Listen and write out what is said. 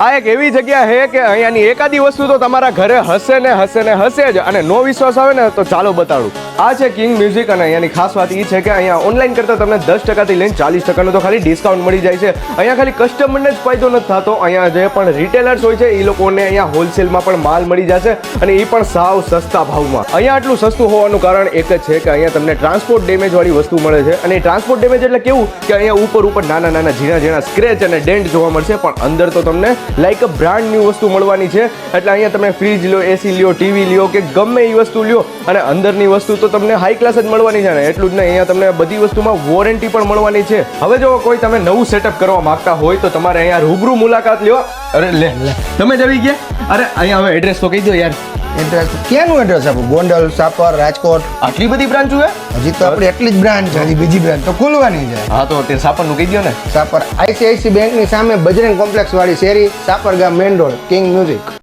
આ એક એવી જગ્યા છે કે અહીંયાની એકાદી વસ્તુ તો તમારા ઘરે હશે ને હશે જ, અને નો વિશ્વાસ આવે ને તો ચાલો બતાડું. આ છે કિંગ મ્યુઝિક, અને અહીંયાની ખાસ વાત એ છે કે અહીંયા ઓનલાઈન કરતાં તમને 10%થી લઈને 40% તો ખાલી ડિસ્કાઉન્ટ મળી જાય છે. અહીંયા ખાલી કસ્ટમરને જ ફાયદો નથી થતો, અહીંયા જે પણ રિટેલર્સ હોય છે એ લોકોને અહીંયા હોલસેલમાં પણ માલ મળી જશે, અને એ પણ સાવ સસ્તા ભાવમાં. અહીંયા આટલું સસ્તું હોવાનું કારણ એક જ છે કે અહીંયા તમને ટ્રાન્સપોર્ટ ડેમેજ વાળી વસ્તુ મળે છે. અને ટ્રાન્સપોર્ટ ડેમેજ એટલે કેવું કે અહીંયા ઉપર નાના ઝીણા સ્ક્રેચ અને ડેન્ટ જોવા મળશે, પણ અંદર તો તમને લાઈક અ બ્રાન્ડ ન્યૂ વસ્તુ મળવાની છે. એટલે અહીંયા તમે ફ્રીજ લ્યો, એસી લ્યો, ટીવી લ્યો કે ગમે એ વસ્તુ લ્યો, અને અંદરની વસ્તુ તો તમને હાઈ ક્લાસ જ મળવાની છે. ને એટલું જ નહીં, અહીંયા તમને બધી વસ્તુમાં વોરંટી પણ મળવાની છે. હવે જો કોઈ તમે નવું સેટઅપ કરવા માંગતા હોય તો તમારે અહીંયા રૂબરૂ મુલાકાત લ્યો. અરે લે તમે જ આવી ગયા. અરે અહીંયા હવે એડ્રેસ તો કહી દો યાર. એડ્રેસ ક્યાંનું એડ્રેસ આપું? ગોંડલ, સાપર, રાજકોટ. આટલી બધી બ્રાન્ચ છે હજી તો આપણી એટલી જ બ્રાન્ચ છે, હજી બીજી બ્રાન્ચ તો ખુલવાની છે. હા તો તે સાપરનું કહી દો ને. સાપર ICICI બેંકની સામે બજરંગ કોમ્પ્લેક્સ વાળી શેરી, સાપર ગામ, મેન રોડ, કિંગ મ્યુઝિક.